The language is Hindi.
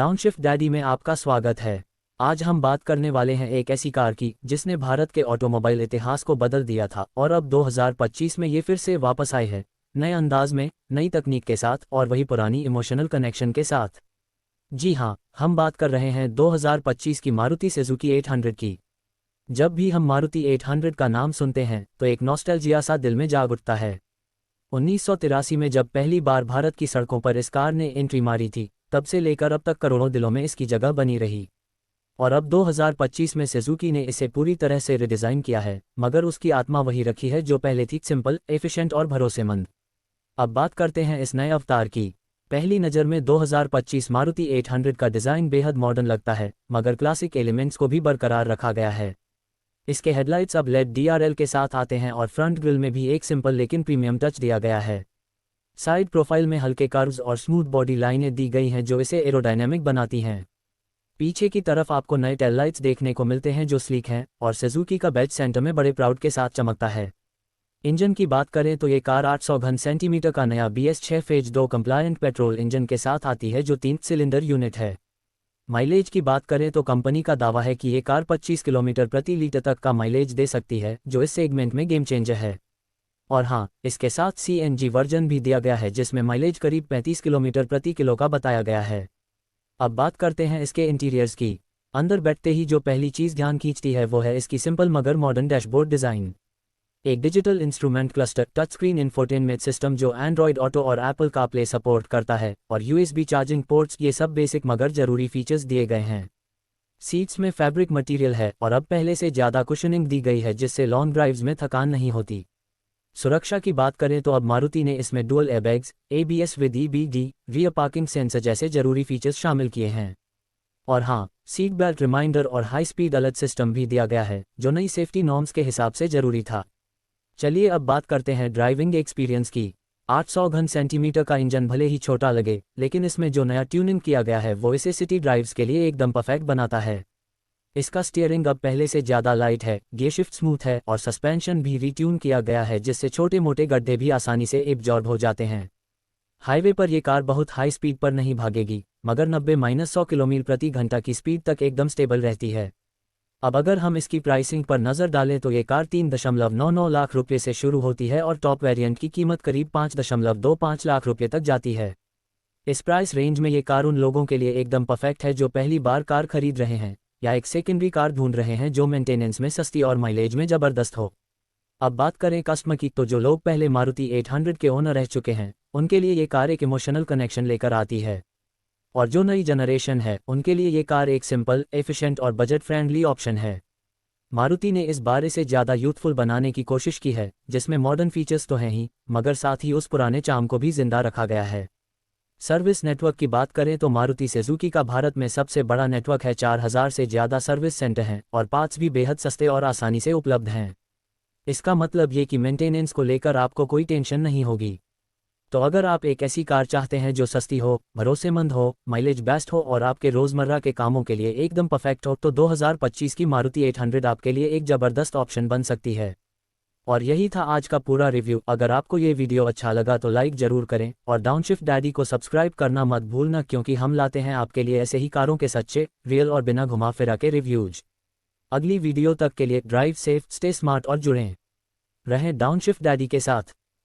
डाउनशिफ्ट डैडी में आपका स्वागत है। आज हम बात करने वाले हैं एक ऐसी कार की जिसने भारत के ऑटोमोबाइल इतिहास को बदल दिया था और अब 2025 में ये फिर से वापस आई है, नए अंदाज में, नई तकनीक के साथ और वही पुरानी इमोशनल कनेक्शन के साथ। जी हाँ, हम बात कर रहे हैं 2025 की मारुति सुजुकी 800 की। जब भी हम मारुति 800 का नाम सुनते हैं तो एक नॉस्टैल्जिया सा दिल में जाग उठता है। 1983 में जब पहली बार भारत की सड़कों पर इस कार ने एंट्री मारी थी, तब से लेकर अब तक करोड़ों दिलों में इसकी जगह बनी रही। और अब 2025 में सुजुकी ने इसे पूरी तरह से रिडिज़ाइन किया है, मगर उसकी आत्मा वही रखी है जो पहले थी, सिंपल, एफिशिएंट और भरोसेमंद। अब बात करते हैं इस नए अवतार की। पहली नज़र में 2025 मारुति 800 का डिज़ाइन बेहद मॉडर्न लगता है, मगर क्लासिक एलिमेंट्स को भी बरकरार रखा गया है। इसके हेडलाइट्स अब लेड DRL के साथ आते हैं और फ्रंट ग्रिल में भी एक सिंपल लेकिन प्रीमियम टच दिया गया है। साइड प्रोफाइल में हल्के कर्व्स और स्मूथ बॉडी लाइनें दी गई हैं जो इसे एरोडायनेमिक बनाती हैं। पीछे की तरफ आपको नए टेल लाइट्स देखने को मिलते हैं जो स्लीक हैं और सुजुकी का बैज सेंटर में बड़े प्राउड के साथ चमकता है। इंजन की बात करें तो ये कार 800 घन सेंटीमीटर का नया BS6 phase 2 compliant petrol engine के साथ आती है जो 3 सिलेंडर यूनिट है। माइलेज की बात करें तो कंपनी का दावा है कि ये कार 25 किलोमीटर प्रति लीटर तक का माइलेज दे सकती है, जो इस सेगमेंट में गेम चेंजर है। और हाँ, इसके साथ CNG वर्जन भी दिया गया है जिसमें माइलेज करीब 35 किलोमीटर प्रति किलो का बताया गया है। अब बात करते हैं इसके इंटीरियर्स की। अंदर बैठते ही जो पहली चीज़ ध्यान खींचती है वो है इसकी सिंपल मगर मॉडर्न डैशबोर्ड डिज़ाइन। एक digital instrument cluster, touch screen infotainment system जो एंड्रॉयड ऑटो और एप्पल कारप्ले सपोर्ट करता है, और USB चार्जिंग पोर्ट्स, ये सब बेसिक मगर ज़रूरी फीचर्स दिए गए हैं। सीट्स में फैब्रिक मटेरियल है और अब पहले से ज़्यादा कुशनिंग दी गई है जिससे लॉन्ग ड्राइव्स में थकान नहीं होती। सुरक्षा की बात करें तो अब मारुति ने इसमें dual airbags, ABS with EBD, rear parking sensor जैसे ज़रूरी फीचर्स शामिल किए हैं। और हाँ, सीट बेल्ट रिमाइंडर और हाई स्पीड अलर्ट सिस्टम भी दिया गया है जो नई सेफ्टी नॉर्म्स के हिसाब से ज़रूरी था। चलिए अब बात करते हैं ड्राइविंग एक्सपीरियंस की। 800 घन सेंटीमीटर का इंजन भले ही छोटा लगे, लेकिन इसमें जो नया ट्यूनिंग किया गया है वो इसे सिटी ड्राइव्स के लिए एकदम परफेक्ट बनाता है। इसका स्टीयरिंग अब पहले से ज़्यादा लाइट है, गियर शिफ्ट स्मूथ है और सस्पेंशन भी रीट्यून किया गया है जिससे छोटे मोटे गड्ढे भी आसानी से एब्जॉर्ब हो जाते हैं। हाईवे पर ये कार बहुत हाई स्पीड पर नहीं भागेगी, मगर 90-100 किलोमीटर प्रति घंटा की स्पीड तक एकदम स्टेबल रहती है। अब अगर हम इसकी प्राइसिंग पर नज़र डालें तो ये कार 3.99 लाख रुपये से शुरू होती है और टॉप वेरिएंट की कीमत करीब 5.25 लाख रुपये तक जाती है। इस प्राइस रेंज में ये कार उन लोगों के लिए एकदम परफेक्ट है जो पहली बार कार खरीद रहे हैं या एक सेकेंडरी कार ढूंढ रहे हैं जो मेंटेनेंस में सस्ती और माइलेज में ज़बरदस्त हो। अब बात करें कस्टमर की तो जो लोग पहले मारुति 800 के ओनर रह चुके हैं उनके लिए ये कार एक इमोशनल कनेक्शन लेकर आती है, और जो नई जनरेशन है उनके लिए ये कार एक सिंपल, एफिशिएंट और बजट फ्रेंडली ऑप्शन है। मारुति ने इस बार इसे ज़्यादा यूथफुल बनाने की कोशिश की है, जिसमें मॉडर्न फीचर्स तो हैं ही, मगर साथ ही उस पुराने चार्म को भी जिंदा रखा गया है। सर्विस नेटवर्क की बात करें तो मारुति सुजुकी का भारत में सबसे बड़ा नेटवर्क है। 4000 से ज़्यादा सर्विस सेंटर हैं और पार्ट्स भी बेहद सस्ते और आसानी से उपलब्ध हैं। इसका मतलब ये कि मेंटेनेंस को लेकर आपको कोई टेंशन नहीं होगी। तो अगर आप एक ऐसी कार चाहते हैं जो सस्ती हो, भरोसेमंद हो, माइलेज बेस्ट हो और आपके रोज़मर्रा के कामों के लिए एकदम परफेक्ट हो, तो 2025 की मारुति 800 आपके लिए एक ज़बरदस्त ऑप्शन बन सकती है। और यही था आज का पूरा रिव्यू। अगर आपको ये वीडियो अच्छा लगा तो लाइक ज़रूर करें और डाउनशिफ्ट डैडी को सब्सक्राइब करना मत भूलना, क्योंकि हम लाते हैं आपके लिए ऐसे ही कारों के सच्चे, रियल और बिना घुमा फिरा के रिव्यूज। अगली वीडियो तक के लिए ड्राइव सेफ, स्टे स्मार्ट और जुड़ें रहें डाउनशिफ्ट डैडी के साथ।